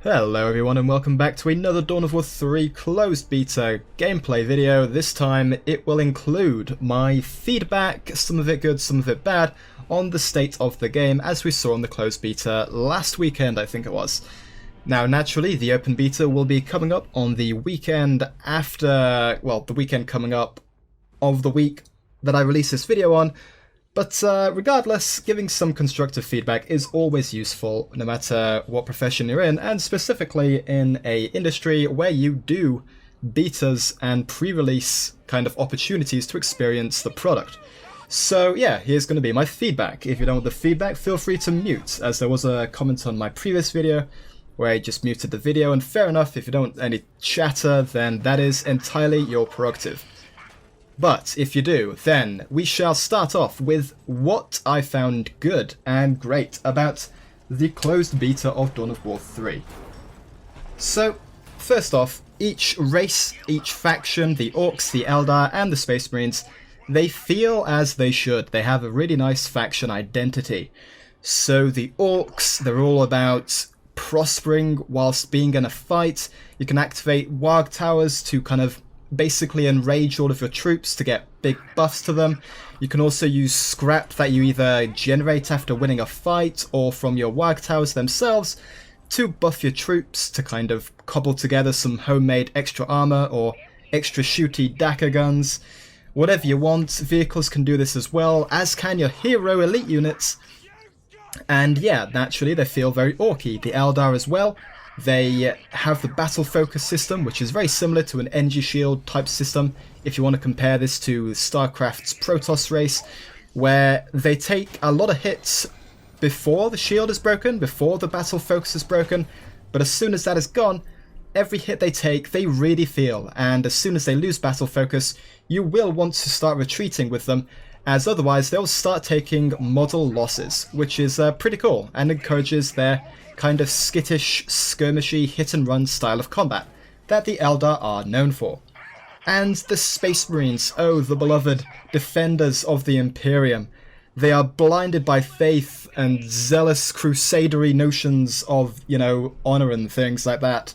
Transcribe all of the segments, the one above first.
Hello everyone and welcome back to another Dawn of War 3 closed beta gameplay video. This time it will include my feedback, some of it good, some of it bad, on the state of the game as we saw on the closed beta last weekend, I think it was. Now naturally the open beta will be coming up on the weekend after, well, the weekend coming up of the week that I release this video on. But regardless, giving some constructive feedback is always useful, no matter what profession you're in, and specifically in a industry where you do betas and pre-release kind of opportunities to experience the product. So yeah, here's going to be my feedback. If you don't want the feedback, feel free to mute, as there was a comment on my previous video where I just muted the video, and fair enough, if you don't want any chatter, then that is entirely your prerogative. But if you do, then we shall start off with what I found good and great about the closed beta of Dawn of War 3. So, first off, each race, each faction, the Orcs, the Eldar, and the Space Marines, they feel as they should. They have a really nice faction identity. So the Orcs, they're all about prospering whilst being in a fight. You can activate Warg Towers to kind of basically enrage all of your troops to get big buffs to them. You can also use scrap that you either generate after winning a fight or from your Warg Towers themselves to buff your troops to kind of cobble together some homemade extra armor or extra shooty dagger guns. Whatever you want, vehicles can do this as well, as can your hero elite units. And yeah, naturally they feel very orky. The Eldar as well. They have the battle focus system, which is very similar to an energy shield type system, if you want to compare this to StarCraft's Protoss race, where they take a lot of hits before the shield is broken, before the battle focus is broken, but as soon as that is gone, every hit they take, they really feel, and as soon as they lose battle focus, you will want to start retreating with them, as otherwise they'll start taking model losses, which is pretty cool, and encourages their kind of skittish, skirmishy, hit-and-run style of combat that the Eldar are known for. And the Space Marines, oh, the beloved defenders of the Imperium. They are blinded by faith and zealous crusadery notions of, you know, honor and things like that.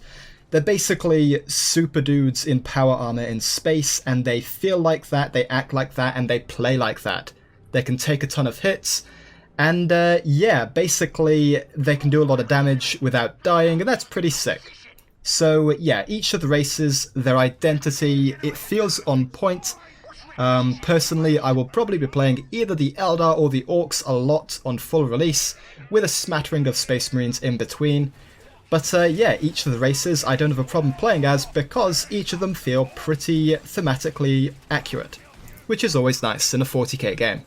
They're basically super dudes in power armor in space, and they feel like that, they act like that, and they play like that. They can take a ton of hits, and yeah, basically they can do a lot of damage without dying, and that's pretty sick. So yeah, each of the races, their identity, it feels on point. Personally, I will probably be playing either the Eldar or the Orcs a lot on full release, with a smattering of Space Marines in between. But yeah, each of the races I don't have a problem playing as, because each of them feel pretty thematically accurate, which is always nice in a 40k game.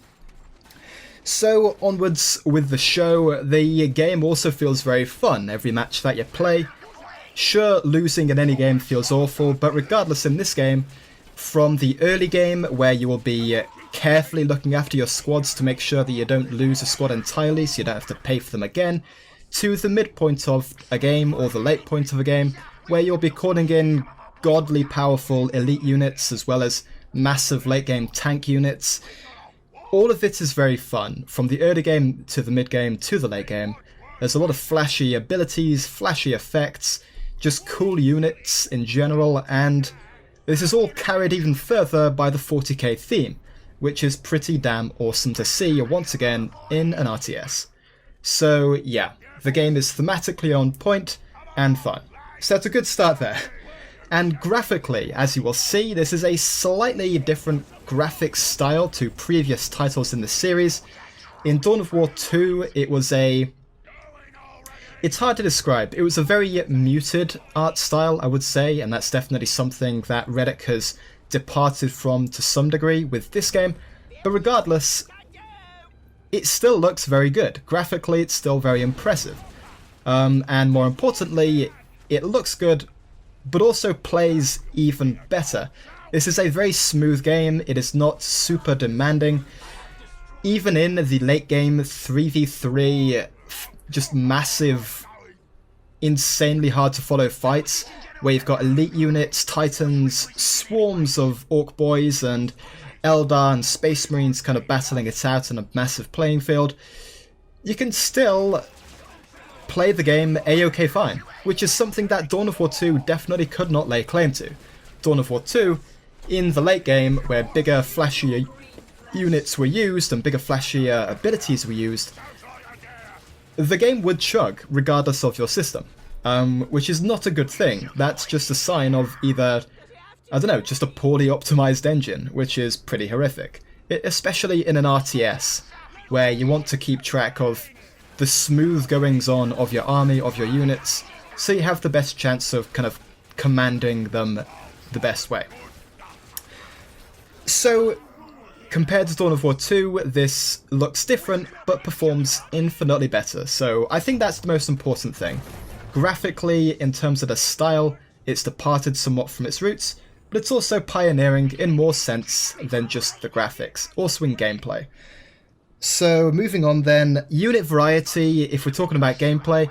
So onwards with the show, the game also feels very fun every match that you play. Sure, losing in any game feels awful, but regardless in this game, from the early game where you will be carefully looking after your squads to make sure that you don't lose a squad entirely so you don't have to pay for them again, to the midpoint of a game or the late point of a game where you'll be calling in godly powerful elite units as well as massive late game tank units. All of it is very fun, from the early game to the mid game to the late game. There's a lot of flashy abilities, flashy effects, just cool units in general, and this is all carried even further by the 40k theme, which is pretty damn awesome to see once again in an RTS. So yeah, the game is thematically on point and fun. So that's a good start there. And graphically, as you will see, this is a slightly different graphics style to previous titles in the series. In Dawn of War 2, it was it's hard to describe. It was a very muted art style, I would say, and that's definitely something that Reddick has departed from to some degree with this game. But regardless, it still looks very good. Graphically, it's still very impressive. And more importantly, it looks good, but also plays even better. This is a very smooth game. It is not super demanding. Even in the late game 3v3, just massive, insanely hard to follow fights, where you've got elite units, titans, swarms of orc boys, and Eldar and Space Marines kind of battling it out in a massive playing field, you can still play the game a-okay fine, which is something that Dawn of War 2 definitely could not lay claim to. Dawn of War 2, in the late game, where bigger, flashier units were used and bigger, flashier abilities were used, the game would chug regardless of your system, which is not a good thing. That's just a sign of either, I don't know, just a poorly optimized engine, which is pretty horrific. Especially in an RTS, where you want to keep track of the smooth goings-on of your army, of your units, so you have the best chance of kind of commanding them the best way. So, compared to Dawn of War 2, this looks different, but performs infinitely better, so I think that's the most important thing. Graphically, in terms of the style, it's departed somewhat from its roots, but it's also pioneering in more sense than just the graphics, also in gameplay. So moving on then, unit variety, if we're talking about gameplay,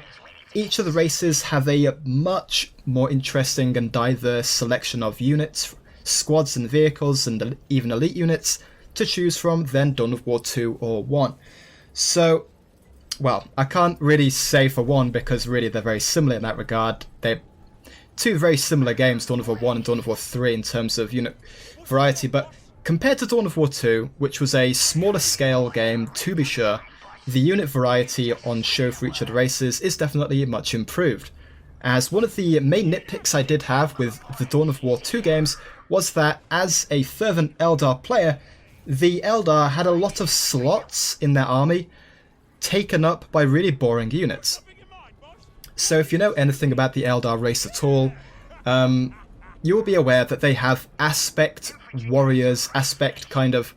each of the races have a much more interesting and diverse selection of units, squads and vehicles, and even elite units to choose from than Dawn of War 2 or 1. So, well, I can't really say for 1 because really they're very similar in that regard. They're two very similar games, Dawn of War 1 and Dawn of War 3 in terms of unit variety, but compared to Dawn of War 2, which was a smaller scale game to be sure, the unit variety on show for each of the races is definitely much improved. As one of the main nitpicks I did have with the Dawn of War 2 games was that as a fervent Eldar player, the Eldar had a lot of slots in their army taken up by really boring units. So if you know anything about the Eldar race at all, you will be aware that they have aspect warriors, aspect kind of...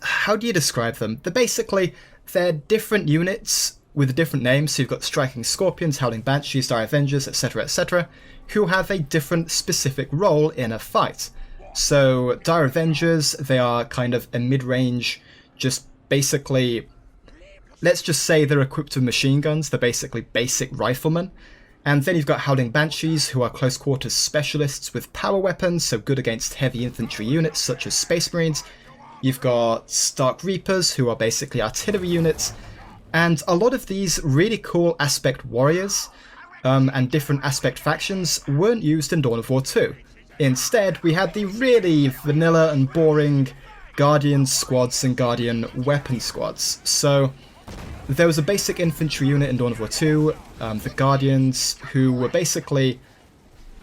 how do you describe them? They're different units with different names, so you've got Striking Scorpions, Howling Banshees, Dire Avengers, etc., who have a different specific role in a fight. So, Dire Avengers, they are kind of a mid-range, just basically... let's just say they're equipped with machine guns, they're basically basic riflemen. And then you've got Howling Banshees, who are close quarters specialists with power weapons, so good against heavy infantry units such as Space Marines. You've got Stark Reapers, who are basically artillery units. And a lot of these really cool aspect warriors and different aspect factions weren't used in Dawn of War 2. Instead, we had the really vanilla and boring Guardian squads and Guardian weapon squads. So there was a basic infantry unit in Dawn of War 2, the Guardians, who were basically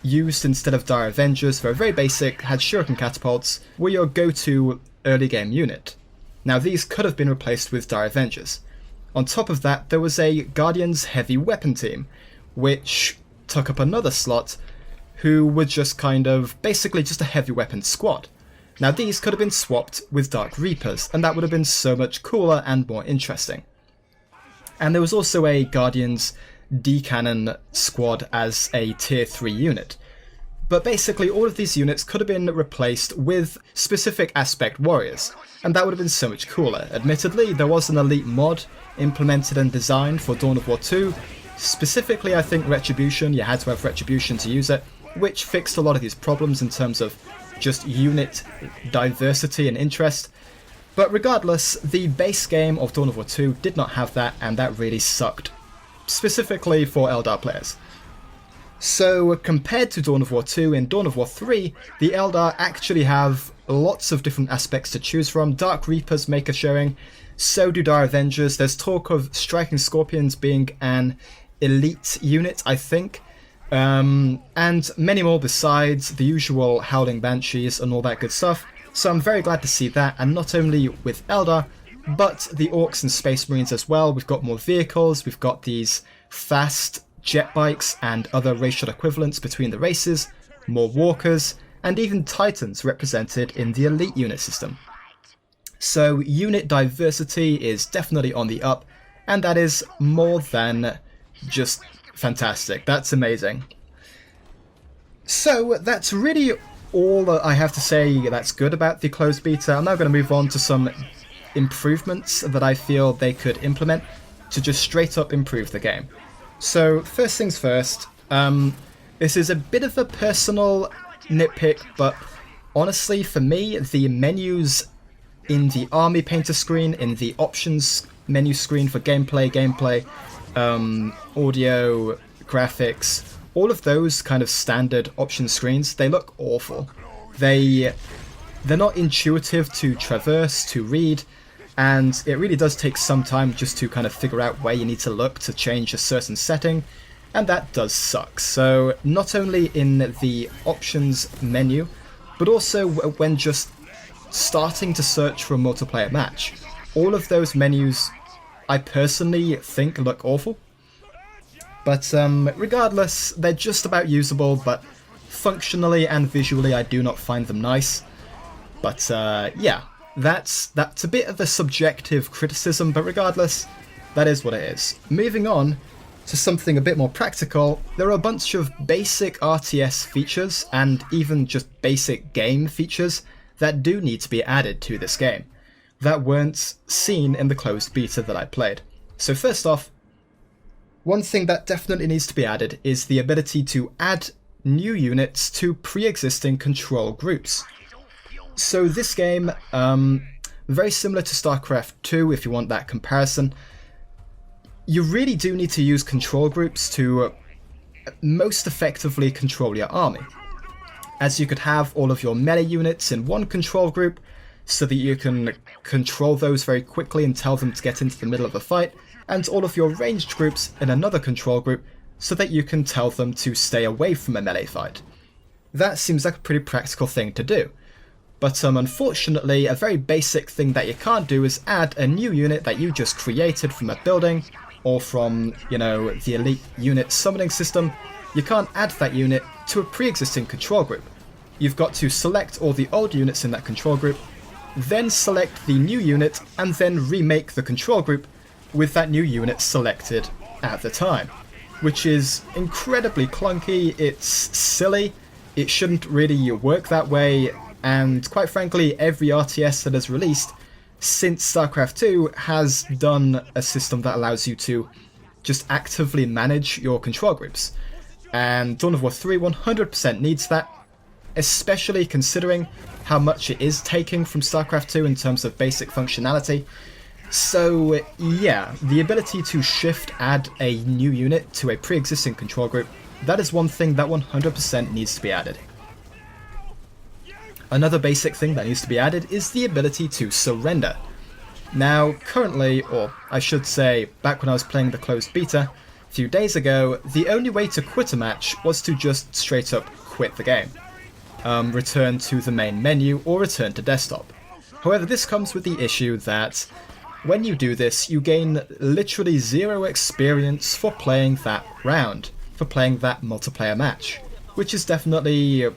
used instead of Dire Avengers. They were very basic, had shuriken catapults, were your go-to early game unit. Now these could have been replaced with Dire Avengers. On top of that, there was a Guardians heavy weapon team, which took up another slot, who were just kind of basically just a heavy weapon squad. Now these could have been swapped with Dark Reapers, and that would have been so much cooler and more interesting. And there was also a Guardians D-Cannon squad as a tier 3 unit. But basically all of these units could have been replaced with specific aspect warriors, and that would have been so much cooler. Admittedly, there was an elite mod implemented and designed for Dawn of War 2, specifically I think Retribution, you had to have Retribution to use it, which fixed a lot of these problems in terms of just unit diversity and interest. But regardless, the base game of Dawn of War 2 did not have that, and that really sucked, specifically for Eldar players. So compared to Dawn of War 2, in Dawn of War 3, the Eldar actually have lots of different aspects to choose from. Dark Reapers make a showing, so do Dire Avengers. There's talk of Striking Scorpions being an elite unit, I think. And many more besides, the usual Howling Banshees and all that good stuff. So I'm very glad to see that, and not only with Eldar, but the Orcs and Space Marines as well. We've got more vehicles, we've got these fast jet bikes and other racial equivalents between the races, more walkers, and even Titans represented in the elite unit system. So unit diversity is definitely on the up, and that is more than just fantastic. That's amazing. So that's really all I have to say that's good about the closed beta. I'm now going to move on to some improvements that I feel they could implement to just straight up improve the game. So first things first, this is a bit of a personal nitpick, but honestly for me the menus in the army painter screen, in the options menu screen for gameplay, audio, graphics, all of those kind of standard option screens, they look awful. They're not intuitive to traverse, to read, and it really does take some time just to kind of figure out where you need to look to change a certain setting, and that does suck. So not only in the options menu, but also when just starting to search for a multiplayer match, all of those menus I personally think look awful. But regardless, they're just about usable, but functionally and visually I do not find them nice. But yeah, that's a bit of a subjective criticism, but regardless, that is what it is. Moving on to something a bit more practical, there are a bunch of basic RTS features and even just basic game features that do need to be added to this game that weren't seen in the closed beta that I played. So first off, one thing that definitely needs to be added is the ability to add new units to pre-existing control groups. So this game, very similar to StarCraft 2 if you want that comparison, you really do need to use control groups to most effectively control your army, as you could have all of your melee units in one control group so that you can control those very quickly and tell them to get into the middle of a fight, and all of your ranged groups in another control group so that you can tell them to stay away from a melee fight. That seems like a pretty practical thing to do. But unfortunately, a very basic thing that you can't do is add a new unit that you just created from a building, or from, you know, the elite unit summoning system. You can't add that unit to a pre-existing control group. You've got to select all the old units in that control group, then select the new unit, and then remake the control group with that new unit selected at the time. Which is incredibly clunky, it's silly, it shouldn't really work that way, and quite frankly, every RTS that has released since StarCraft 2 has done a system that allows you to just actively manage your control groups. And Dawn of War 3 100% needs that, especially considering how much it is taking from StarCraft 2 in terms of basic functionality. So yeah, the ability to add a new unit to a pre-existing control group, that is one thing that 100% needs to be added. Another basic thing that needs to be added is the ability to surrender. Now, currently, or I should say, back when I was playing the closed beta, a few days ago, the only way to quit a match was to just straight up quit the game. Return to the main menu or return to desktop. However, this comes with the issue that when you do this, you gain literally 0 experience for playing that round, for playing that multiplayer match, which is definitely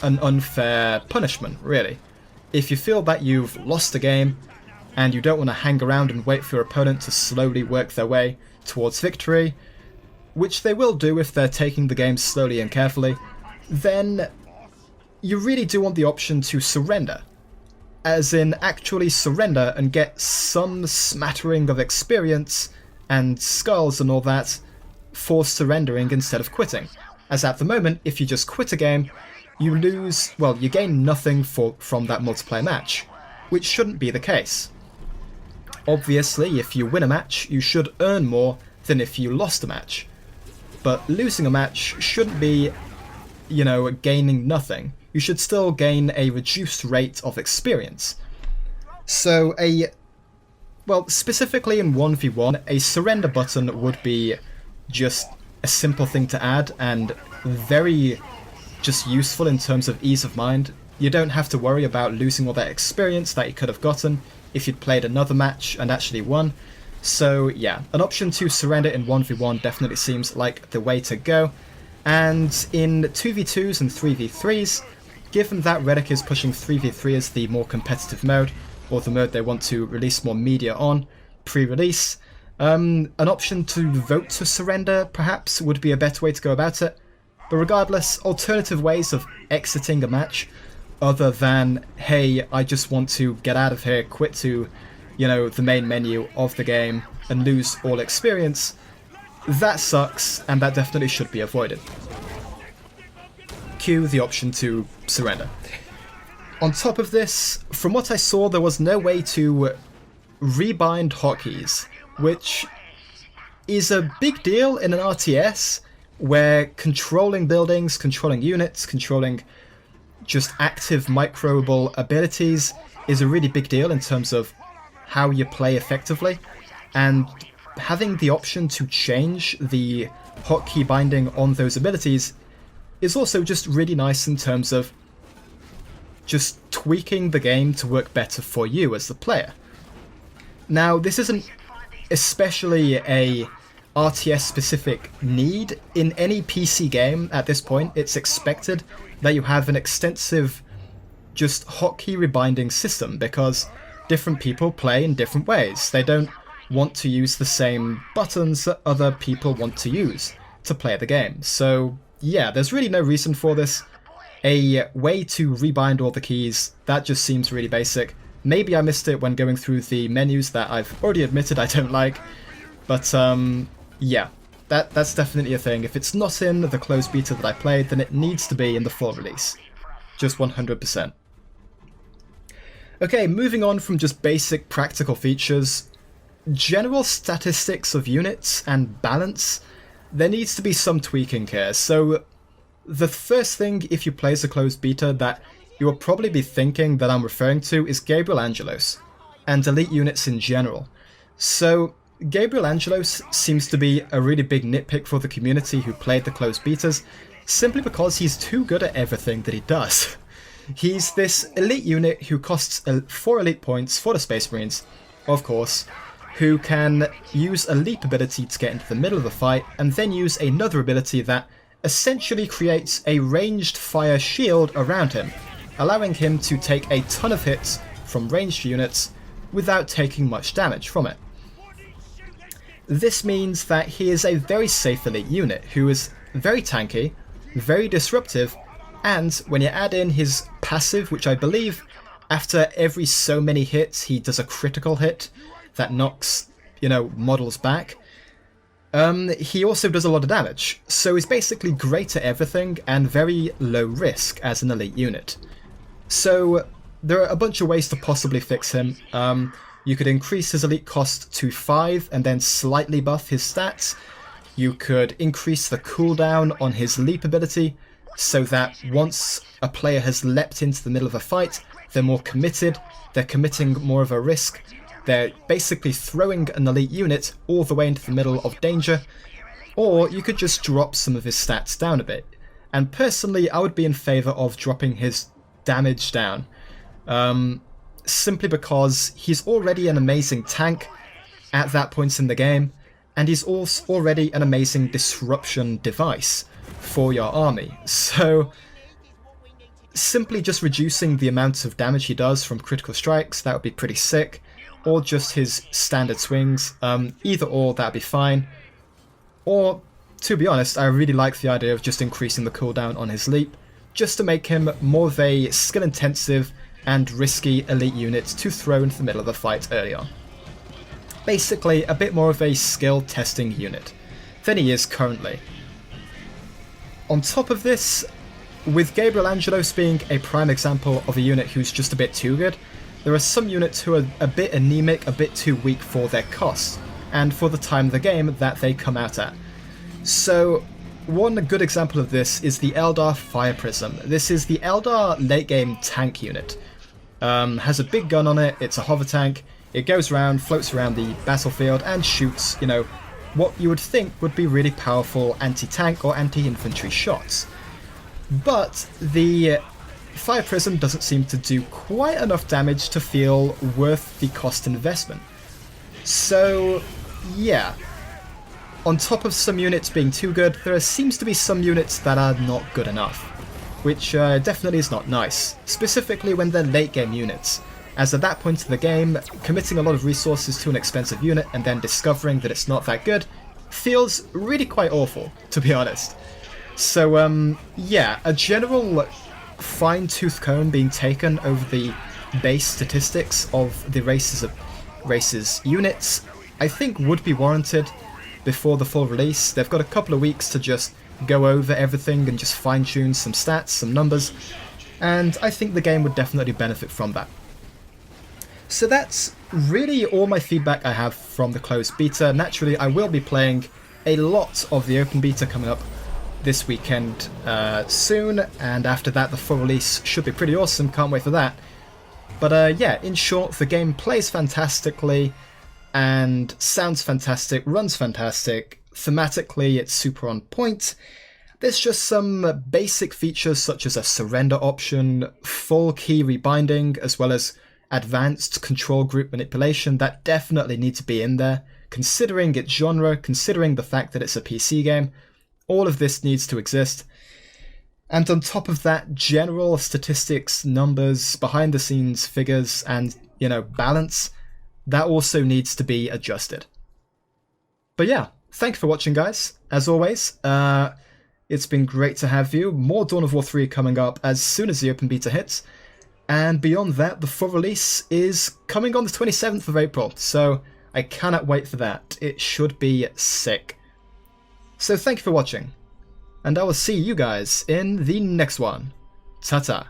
an unfair punishment, really. If you feel that you've lost a game, and you don't want to hang around and wait for your opponent to slowly work their way towards victory, which they will do if they're taking the game slowly and carefully, then you really do want the option to surrender. As in, actually surrender and get some smattering of experience and skulls and all that for surrendering instead of quitting. As at the moment, if you just quit a game, you lose, well, you gain nothing from that multiplayer match, which shouldn't be the case. Obviously, if you win a match, you should earn more than if you lost a match. But losing a match shouldn't be, you know, gaining nothing. You should still gain a reduced rate of experience. So specifically in 1v1, a surrender button would be just a simple thing to add and very just useful in terms of ease of mind. You don't have to worry about losing all that experience that you could have gotten if you'd played another match and actually won. So yeah, an option to surrender in 1v1 definitely seems like the way to go. And in 2v2s and 3v3s, given that Relic is pushing 3v3 as the more competitive mode, or the mode they want to release more media on pre-release, an option to vote to surrender perhaps would be a better way to go about it. But regardless, alternative ways of exiting a match, other than, hey, I just want to get out of here, quit to, you know, the main menu of the game and lose all experience, that sucks, and that definitely should be avoided. Cue the option to surrender. On top of this, from what I saw, there was no way to rebind hotkeys, which is a big deal in an RTS where controlling buildings, controlling units, controlling just active microable abilities is a really big deal in terms of how you play effectively, and having the option to change the hotkey binding on those abilities is also just really nice in terms of just tweaking the game to work better for you as the player. Now, this isn't especially a RTS-specific need. In any PC game at this point, it's expected that you have an extensive just hotkey rebinding system, because different people play in different ways. They don't want to use the same buttons that other people want to use to play the game. So yeah, there's really no reason for this. A way to rebind all the keys, that just seems really basic. Maybe I missed it when going through the menus that I've already admitted I don't like, but yeah, that's definitely a thing. If it's not in the closed beta that I played, then it needs to be in the full release. Just 100%. Okay, moving on from just basic practical features, general statistics of units and balance, there needs to be some tweaking here. So the first thing, if you play as a closed beta, that you will probably be thinking that I'm referring to is Gabriel Angelos, and elite units in general. So Gabriel Angelos seems to be a really big nitpick for the community who played the closed betas, simply because he's too good at everything that he does. He's this elite unit who costs 4 elite points for the Space Marines, of course, who can use a leap ability to get into the middle of the fight, and then use another ability that essentially creates a ranged fire shield around him, allowing him to take a ton of hits from ranged units without taking much damage from it. This means that he is a very safe elite unit who is very tanky, very disruptive, and when you add in his passive, which I believe after every so many hits he does a critical hit that knocks, models back, he also does a lot of damage. So he's basically great at everything and very low risk as an elite unit. So there are a bunch of ways to possibly fix him. You could increase his elite cost to 5 and then slightly buff his stats. You could increase the cooldown on his leap ability so that once a player has leapt into the middle of a fight, they're more committed, they're committing more of a risk, they're basically throwing an elite unit all the way into the middle of danger. Or you could just drop some of his stats down a bit. And personally, I would be in favour of dropping his damage down. Simply because he's already an amazing tank at that point in the game, and he's also already an amazing disruption device for your army. So simply just reducing the amount of damage he does from critical strikes, that would be pretty sick, or just his standard swings, either or, that'd be fine. Or, to be honest, I really like the idea of just increasing the cooldown on his leap, just to make him more of a skill-intensive and risky elite unit to throw into the middle of the fight early on. Basically, a bit more of a skill-testing unit than he is currently. On top of this, with Gabriel Angelos being a prime example of a unit who's just a bit too good, there are some units who are a bit anemic, a bit too weak for their cost, and for the time of the game that they come out at. So one good example of this is the Eldar Fire Prism. This is the Eldar late game tank unit. Has a big gun on it, it's a hover tank, it goes around, floats around the battlefield and shoots, what you would think would be really powerful anti-tank or anti-infantry shots. But the Fire Prism doesn't seem to do quite enough damage to feel worth the cost investment. So yeah, on top of some units being too good, there seems to be some units that are not good enough, which definitely is not nice, specifically when they're late game units, as at that point in the game, committing a lot of resources to an expensive unit and then discovering that it's not that good feels really quite awful, to be honest. So yeah, a general fine-tooth comb being taken over the base statistics of the race's units, I think would be warranted before the full release. They've got a couple of weeks to just go over everything and just fine-tune some stats, some numbers, and I think the game would definitely benefit from that. So that's really all my feedback I have from the closed beta. Naturally, I will be playing a lot of the open beta coming up this weekend soon, and after that the full release should be pretty awesome. Can't wait for that. But yeah, in short, the game plays fantastically and sounds fantastic, runs fantastic. Thematically, it's super on point. There's just some basic features such as a surrender option, full key rebinding, as well as advanced control group manipulation that definitely need to be in there, considering its genre, considering the fact that it's a PC game. All of this needs to exist. And on top of that, general statistics, numbers, behind the scenes figures, and, balance, that also needs to be adjusted. But yeah, thank you for watching, guys. As always, it's been great to have you. More Dawn of War 3 coming up as soon as the open beta hits. And beyond that, the full release is coming on the 27th of April, so I cannot wait for that. It should be sick. So thank you for watching, and I will see you guys in the next one. Ta-ta.